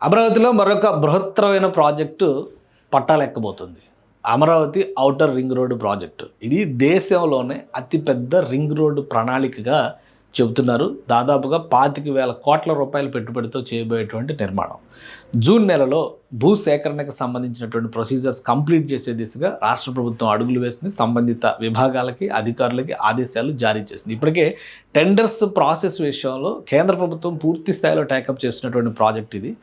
అమరావతిలో మరొక బృహత్తరమైన ప్రాజెక్టు పట్టాలెక్కబోతుంది. Amaravati outer ring road project. ఇది దేశంలోనే అతిపెద్ద రింగ్ రోడ్డు ప్రణాళికగా చెబుతున్నారు. దాదాపుగా 25,000 కోట్ల రూపాయల పెట్టుబడితో చేయబోయేటువంటి నిర్మాణం. జూన్ నెలలో భూ సేకరణకు సంబంధించినటువంటి ప్రొసీజర్స్ కంప్లీట్ చేసే దిశగా రాష్ట్ర ప్రభుత్వం అడుగులు వేస్తుంది. సంబంధిత విభాగాలకి, అధికారులకి ఆదేశాలు జారీ చేసింది. ఇప్పటికే టెండర్స్ ప్రాసెస్ విషయంలో కేంద్ర ప్రభుత్వం పూర్తి స్థాయిలో టేకప్ చేస్తున్నటువంటి ప్రాజెక్ట్ ఇది.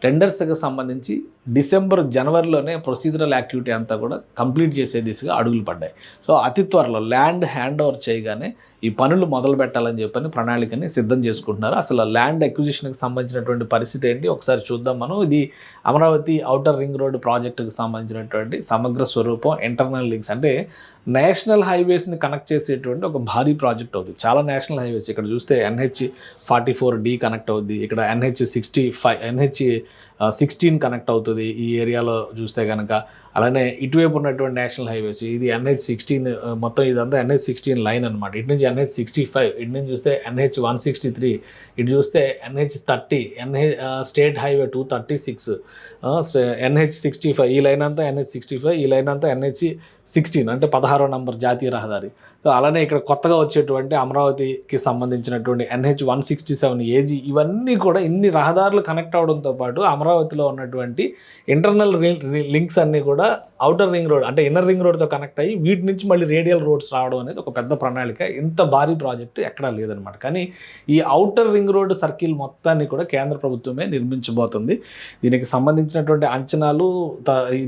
టెండర్స్కి సంబంధించి జనవరిలోనే ప్రొసీజరల్ యాక్టివిటీ అంతా కూడా కంప్లీట్ చేసే దిశగా అడుగులు పడ్డాయి. సో అతి త్వరలో ల్యాండ్ హ్యాండ్ ఓవర్ చేయగానే ఈ పనులు మొదలు పెట్టాలని చెప్పని ప్రణాళికని సిద్ధం చేసుకుంటున్నారు. అసలు ల్యాండ్ అక్విజిషన్కి సంబంధించినటువంటి పరిస్థితి ఏంటి ఒకసారి చూద్దాం మనం. ఇది అమరావతి ఔటర్ రింగ్ రోడ్ ప్రాజెక్టుకు సంబంధించినటువంటి సమగ్ర స్వరూపం. ఇంటర్నల్ లింక్స్ అంటే నేషనల్ హైవేస్ని కనెక్ట్ చేసేటువంటి ఒక భారీ ప్రాజెక్ట్ అవుతుంది. చాలా నేషనల్ హైవేస్ ఇక్కడ చూస్తే NH44D కనెక్ట్ అవుద్ది, ఇక్కడ NH16 కనెక్ట్ అవుతుంది ఈ ఏరియాలో చూస్తే కనుక. అలానే ఇటువైపు ఉన్నటువంటి నేషనల్ హైవేస్ ఇది NH16 మొత్తం ఇదంతా NH16 లైన్ అనమాట. ఇటు నుంచి NH65, ఇటు నుంచి చూస్తే NH163, ఇటు చూస్తే NH30, స్టేట్ హైవే 236, NH65 ఈ లైన్ అంతా NH65, ఈ లైన్ అంతా NH16 అంటే 16వ నంబర్ జాతీయ రహదారి. సో అలానే ఇక్కడ కొత్తగా వచ్చేటువంటి అమరావతికి సంబంధించినటువంటి NH167 AG ఇవన్నీ కూడా ఇన్ని రహదారులు కనెక్ట్ అవడంతో పాటు అమరావతిలో ఉన్నటువంటి ఇంటర్నల్ లింక్స్ అన్నీ కూడా ఔటర్ రింగ్ రోడ్ అంటే ఇన్నర్ రింగ్ రోడ్తో కనెక్ట్ అయ్యి వీటి నుంచి మళ్ళీ రేడియల్ రోడ్స్ రావడం అనేది ఒక పెద్ద ప్రణాళిక. ఇంత భారీ ప్రాజెక్టు ఎక్కడా లేదనమాట. కానీ ఈ ఔటర్ రింగ్ రోడ్ సర్కిల్ మొత్తాన్ని కూడా కేంద్ర ప్రభుత్వమే నిర్మించబోతుంది. దీనికి సంబంధించినటువంటి అంచనాలు,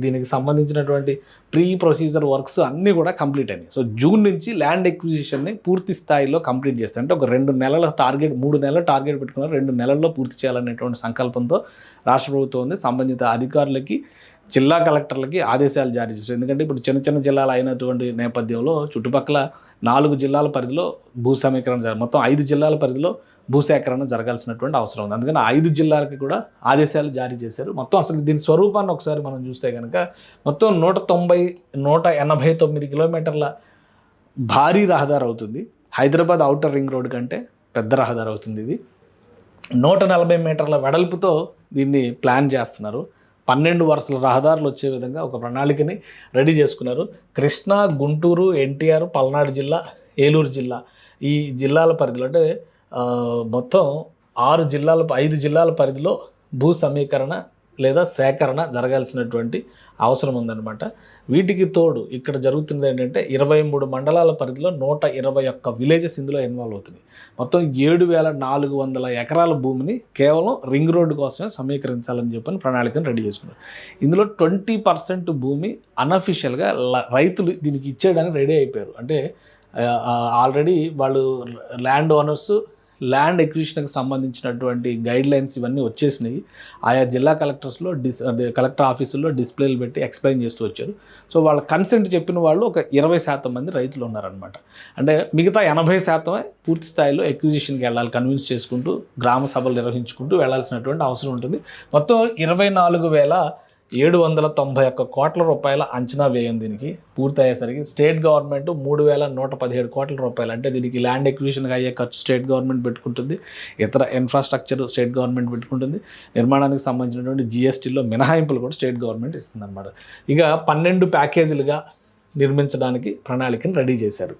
దీనికి సంబంధించినటువంటి ప్రీ ప్రొసీజర్ వర్క్స్ అన్నీ కూడా కంప్లీట్ అయినాయి. సో జూన్ నుంచి ల్యాండ్ ఎక్విజిషన్ని పూర్తి స్థాయిలో కంప్లీట్ చేస్తారు. అంటే ఒక 2 నెలల టార్గెట్, 3 నెలల టార్గెట్ పెట్టుకున్నారు. 2 నెలల్లో పూర్తి చేయాలనేటువంటి సంకల్పంతో రాష్ట్ర ప్రభుత్వం ఉంది. సంబంధిత అధికారులకి, జిల్లా కలెక్టర్లకి ఆదేశాలు జారీ చేశారు. ఎందుకంటే ఇప్పుడు చిన్న చిన్న జిల్లాలు అయినటువంటి నేపథ్యంలో చుట్టుపక్కల 4 జిల్లాల పరిధిలో భూ సమీకరణ మొత్తం 5 జిల్లాల పరిధిలో భూసేకరణ జరగాల్సినటువంటి అవసరం ఉంది. అందుకని 5 జిల్లాలకి కూడా ఆదేశాలు జారీ చేశారు. మొత్తం అసలు దీని స్వరూపాన్ని ఒకసారి మనం చూస్తే కనుక మొత్తం 189 కిలోమీటర్ల భారీ రహదారి అవుతుంది. హైదరాబాద్ ఔటర్ రింగ్ రోడ్ కంటే పెద్ద రహదారి అవుతుంది ఇది. 140 మీటర్ల వెడల్పుతో దీన్ని ప్లాన్ చేస్తున్నారు. 12 వరుసల రహదారులు వచ్చే విధంగా ఒక ప్రణాళికని రెడీ చేసుకున్నారు. కృష్ణా, గుంటూరు, NTR, పల్నాడు జిల్లా, ఏలూరు జిల్లా ఈ జిల్లాల పరిధిలో అంటే మొత్తం 5 జిల్లాల పరిధిలో భూ సమీకరణ లేదా సేకరణ జరగాల్సినటువంటి అవసరం ఉందన్నమాట. వీటికి తోడు ఇక్కడ జరుగుతుంది ఏంటంటే 23 మండలాల పరిధిలో 121 విలేజెస్ ఇందులో ఇన్వాల్వ్ అవుతుంది. మొత్తం 7,400 ఎకరాల భూమిని కేవలం రింగ్ రోడ్డు కోసమే సమీకరించాలని చెప్పని ప్రణాళికను రెడీ చేసుకున్నారు. ఇందులో 20% భూమి అన్అఫీషియల్గా రైతులు దీనికి ఇచ్చేయడానికి రెడీ అయిపోయారు. అంటే ఆల్రెడీ వాళ్ళు ల్యాండ్ ఓనర్స్ ల్యాండ్ ఎక్విజిషన్కి సంబంధించినటువంటి గైడ్ లైన్స్ ఇవన్నీ వచ్చేసినాయి. ఆయా జిల్లా కలెక్టర్స్లో కలెక్టర్ ఆఫీసుల్లో డిస్ప్లేలు పెట్టి ఎక్స్ప్లెయిన్ చేస్తూ వచ్చారు. సో వాళ్ళ కన్సెంట్ చెప్పిన వాళ్ళు ఒక 20% మంది రైతులు ఉన్నారనమాట. అంటే మిగతా 80% పూర్తి స్థాయిలో ఎక్విజిషన్కి వెళ్ళాలి, కన్విన్స్ చేసుకుంటూ గ్రామ సభలు నిర్వహించుకుంటూ వెళ్ళాల్సినటువంటి అవసరం ఉంటుంది. మొత్తం 24,791 కోట్ల రూపాయల అంచనా వ్యయం దీనికి పూర్తి అయ్యేసరికి. స్టేట్ గవర్నమెంట్ 3,117 కోట్ల రూపాయలు, అంటే దీనికి ల్యాండ్ ఎక్విజిషన్కి అయ్యే ఖర్చు స్టేట్ గవర్నమెంట్ పెట్టుకుంటుంది, ఇతర ఇన్ఫ్రాస్ట్రక్చర్ స్టేట్ గవర్నమెంట్ పెట్టుకుంటుంది, నిర్మాణానికి సంబంధించినటువంటి GSTలో మినహాయింపులు కూడా స్టేట్ గవర్నమెంట్ ఇస్తుంది అనమాట. ఇక 12 ప్యాకేజీలుగా నిర్మించడానికి ప్రణాళికను రెడీ చేశారు.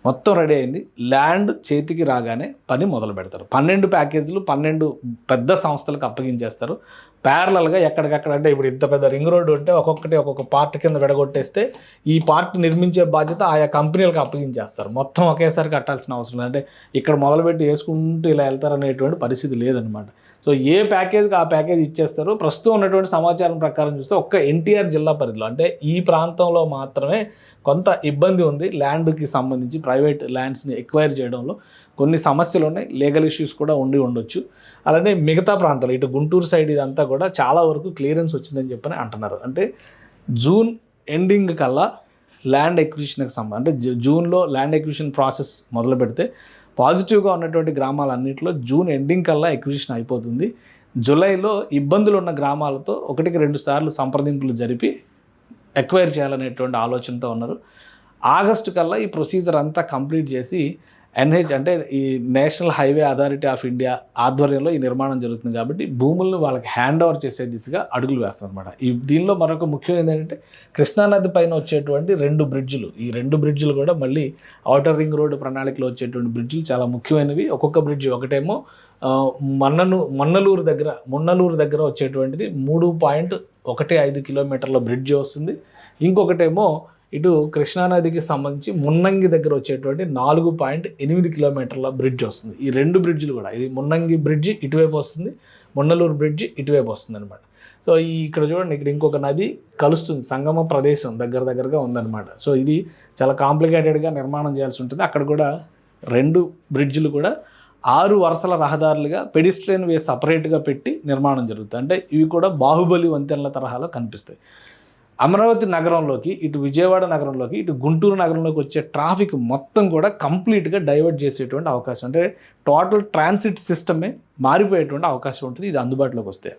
మొత్తం రెడీ అయింది. ల్యాండ్ చేతికి రాగానే పని మొదలు పెడతారు. 12 ప్యాకేజీలు 12 పెద్ద సంస్థలకు అప్పగించేస్తారు. ప్యారలల్గా ఎక్కడికక్కడ, అంటే ఇప్పుడు ఇంత పెద్ద రింగ్ రోడ్డు ఉంటే ఒక్కొక్క పార్ట్ కింద విడగొట్టేస్తే ఈ పార్ట్ నిర్మించే బాధ్యత ఆయా కంపెనీలకు అప్పగించేస్తారు. మొత్తం ఒకేసారి కట్టాల్సిన అవసరం లేదు. అంటే ఇక్కడ మొదలుపెట్టి వేసుకుంటూ ఇలా వెళ్తారనేటువంటి పరిస్థితి లేదనమాట. సో ఏ ప్యాకేజ్కి ఆ ప్యాకేజ్ ఇచ్చేస్తారు. ప్రస్తుతం ఉన్నటువంటి సమాచారం ప్రకారం చూస్తే ఒక్క NTR జిల్లా పరిధిలో అంటే ఈ ప్రాంతంలో మాత్రమే కొంత ఇబ్బంది ఉంది. ల్యాండ్కి సంబంధించి ప్రైవేట్ ల్యాండ్స్ని ఎక్వైర్ చేయడంలో కొన్ని సమస్యలు ఉన్నాయి, లీగల్ ఇష్యూస్ కూడా ఉండొచ్చు. అలానే మిగతా ప్రాంతాలు ఇటు గుంటూరు సైడ్ ఇదంతా కూడా చాలా వరకు క్లియరెన్స్ వచ్చిందని చెప్పని అంటున్నారు. అంటే జూన్ ఎండింగ్ కల్లా ల్యాండ్ ఎక్విజిషన్కి అంటే జూన్లో ల్యాండ్ ఎక్విజిషన్ ప్రాసెస్ మొదలు పెడితే పాజిటివ్గా ఉన్నటువంటి గ్రామాలన్నింటిలో జూన్ ఎండింగ్ కల్లా ఎక్విజిషన్ అయిపోతుంది. జూలైలో ఇబ్బందులు ఉన్న గ్రామాలతో 1-2 సార్లు సంప్రదింపులు జరిపి ఎక్వైర్ చేయాలనేటువంటి ఆలోచనతో ఉన్నారు. ఆగస్టు కల్లా ఈ ప్రొసీజర్ అంతా కంప్లీట్ చేసి ఎన్హెచ్ అంటే ఈ national highway authority of India ఆధ్వర్యంలో ఈ నిర్మాణం జరుగుతుంది కాబట్టి భూములను వాళ్ళకి హ్యాండ్ ఓవర్ చేసే దిశగా అడుగులు వేస్తారు అనమాట. దీనిలో మరొక ముఖ్యం ఏంటంటే కృష్ణానది పైన వచ్చేటువంటి 2 బ్రిడ్జిలు, ఈ 2 బ్రిడ్జిలు కూడా మళ్ళీ ఔటర్ రింగ్ రోడ్డు ప్రణాళికలో వచ్చేటువంటి బ్రిడ్జిలు చాలా ముఖ్యమైనవి. ఒక్కొక్క బ్రిడ్జి ఒకటేమో మున్నలూరు దగ్గర వచ్చేటువంటిది 3.15 కిలోమీటర్ల బ్రిడ్జి వస్తుంది. ఇంకొకటేమో ఇటు కృష్ణానదికి సంబంధించి మున్నంగి దగ్గర వచ్చేటువంటి 4.8 కిలోమీటర్ల బ్రిడ్జ్ వస్తుంది. ఈ 2 బ్రిడ్జిలు కూడా, ఇది మున్నంగి బ్రిడ్జి ఇటువైపు వస్తుంది, మున్నలూరు బ్రిడ్జి ఇటువైపు వస్తుంది అనమాట. సో ఇక్కడ చూడండి, ఇక్కడ ఇంకొక నది కలుస్తుంది, సంగమ ప్రదేశం దగ్గరగా ఉందన్నమాట. సో ఇది చాలా కాంప్లికేటెడ్గా నిర్మాణం చేయాల్సి ఉంటుంది. అక్కడ కూడా 2 బ్రిడ్జిలు కూడా 6 వరుసల రహదారులుగా పెడిస్ట్రియన్ వే సపరేట్గా పెట్టి నిర్మాణం జరుగుతుంది. అంటే ఇవి కూడా బాహుబలి వంతెనల తరహాలో కనిపిస్తాయి. అమరావతి నగరంలోకి, ఇటు విజయవాడ నగరంలోకి, ఇటు గుంటూరు నగరంలోకి వచ్చే ట్రాఫిక్ మొత్తం కూడా కంప్లీట్గా డైవర్ట్ చేసేటువంటి అవకాశం, అంటే టోటల్ ట్రాన్సిట్ సిస్టమే మారిపోయేటువంటి అవకాశం ఉంటుంది ఇది అందుబాటులోకి వస్తే.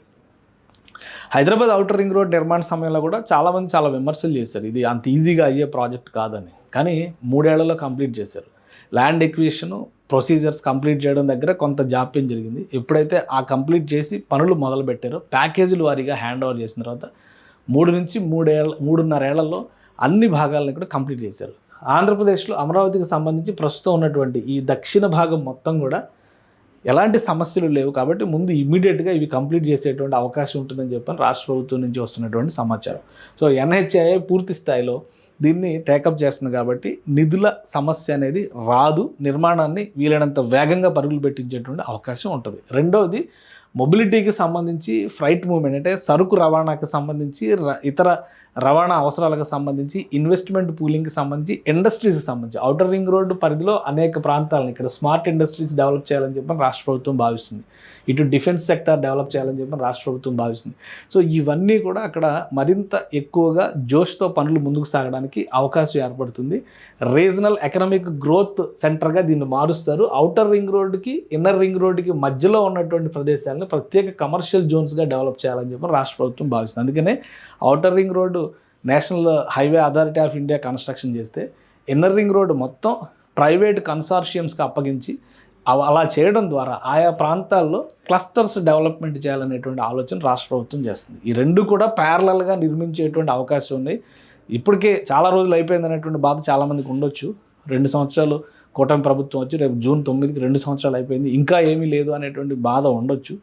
హైదరాబాద్ ఔటర్ రింగ్ రోడ్ నిర్మాణ సమయంలో కూడా చాలామంది చాలా విమర్శలు చేశారు, ఇది అంత ఈజీగా అయ్యే ప్రాజెక్ట్ కాదని. కానీ 3 ఏళ్లలో కంప్లీట్ చేశారు. ల్యాండ్ ఎక్విజిషన్ ప్రొసీజర్స్ కంప్లీట్ చేయడం దగ్గర కొంత జాప్యం జరిగింది. ఎప్పుడైతే ఆ కంప్లీట్ చేసి పనులు మొదలుపెట్టారో ప్యాకేజీల వారీగా హ్యాండ్ ఓవర్ చేసిన తర్వాత 3 నుంచి 3.5 ఏళ్లలో అన్ని భాగాలను కూడా కంప్లీట్ చేశారు. ఆంధ్రప్రదేశ్లో అమరావతికి సంబంధించి ప్రస్తుతం ఉన్నటువంటి ఈ దక్షిణ భాగం మొత్తం కూడా ఎలాంటి సమస్యలు లేవు కాబట్టి ముందు ఇమ్మీడియట్గా ఇవి కంప్లీట్ చేసేటువంటి అవకాశం ఉంటుందని చెప్పని రాష్ట్ర ప్రభుత్వం నుంచి వస్తున్నటువంటి సమాచారం. సో ఎన్హెచ్ఐ పూర్తి స్థాయిలో దీన్ని టేకప్ చేస్తుంది కాబట్టి నిధుల సమస్య అనేది రాదు, నిర్మాణాన్ని వీలైనంత వేగంగా పరుగులు పెట్టించేటువంటి అవకాశం ఉంటుంది. రెండవది, మొబిలిటీకి సంబంధించి ఫ్రైట్ మూవ్మెంట్, అంటే సరుకు రవాణాకి సంబంధించి, ఇతర రవాణా అవసరాలకు సంబంధించి, ఇన్వెస్ట్మెంట్ పూలింగ్కి సంబంధించి, ఇండస్ట్రీస్కి సంబంధించి ఔటర్ రింగ్ రోడ్డు పరిధిలో అనేక ప్రాంతాలను ఇక్కడ స్మార్ట్ ఇండస్ట్రీస్ డెవలప్ చేయాలని చెప్పి రాష్ట్ర ప్రభుత్వం భావిస్తుంది. ఇటు డిఫెన్స్ సెక్టర్ డెవలప్ చేయాలని చెప్పి రాష్ట్ర ప్రభుత్వం భావిస్తుంది. సో ఇవన్నీ కూడా అక్కడ మరింత ఎక్కువగా జోష్తో పనులు ముందుకు సాగడానికి అవకాశం ఏర్పడుతుంది. రీజనల్ ఎకనామిక్ గ్రోత్ సెంటర్గా దీన్ని మారుస్తారు. ఔటర్ రింగ్ రోడ్డుకి, ఇన్నర్ రింగ్ రోడ్డుకి మధ్యలో ఉన్నటువంటి ప్రదేశాలను ప్రత్యేక కమర్షియల్ జోన్స్గా డెవలప్ చేయాలని చెప్పి రాష్ట్ర ప్రభుత్వం భావిస్తుంది. అందుకనే outer ring road national highway authority of India construction చేస్తే, ఇన్నర్ రింగ్ రోడ్డు మొత్తం ప్రైవేట్ కన్సార్షియమ్స్కి అప్పగించి అలా చేయడం ద్వారా ఆయా ప్రాంతాల్లో క్లస్టర్స్ డెవలప్మెంట్ చేయాలనేటువంటి ఆలోచన రాష్ట్ర ప్రభుత్వం చేస్తుంది. ఈ 2 కూడా ప్యారలల్గా నిర్మించేటువంటి అవకాశం ఉంది. ఇప్పటికే చాలా రోజులు అయిపోయింది అనేటువంటి బాధ చాలామందికి ఉండొచ్చు. 2 సంవత్సరాలు కూటమి ప్రభుత్వం వచ్చి రేపు జూన్ 9కి 2 సంవత్సరాలు అయిపోయింది, ఇంకా ఏమీ లేదు అనేటువంటి బాధ ఉండొచ్చు.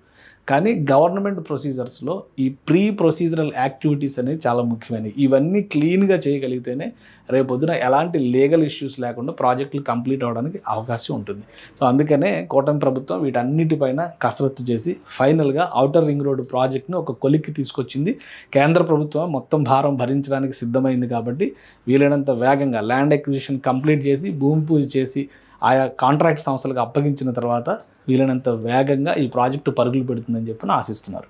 కానీ గవర్నమెంట్ ప్రొసీజర్స్లో ఈ ప్రీ ప్రొసీజరల్ యాక్టివిటీస్ అనేవి చాలా ముఖ్యమైనవి. ఇవన్నీ క్లీన్గా చేయగలిగితేనే రేపొద్దున ఎలాంటి లీగల్ ఇష్యూస్ లేకుండా ప్రాజెక్టులు కంప్లీట్ అవ్వడానికి అవకాశం ఉంటుంది. సో అందుకనే కూటమి ప్రభుత్వం వీటన్నిటిపైన కసరత్తు చేసి ఫైనల్గా ఔటర్ రింగ్ రోడ్డు ప్రాజెక్ట్ను ఒక కొలిక్కి తీసుకొచ్చింది. కేంద్ర ప్రభుత్వం మొత్తం భారం భరించడానికి సిద్ధమైంది కాబట్టి వీలైనంత వేగంగా ల్యాండ్ ఎక్విజిషన్ కంప్లీట్ చేసి, భూమి పూజ చేసి, ఆయా కాంట్రాక్ట్ సంస్థలకు అప్పగించిన తర్వాత వీలైనంత వేగంగా ఈ ప్రాజెక్టు పరుగులు పెడుతుందని చెప్పి ఆశిస్తున్నారు.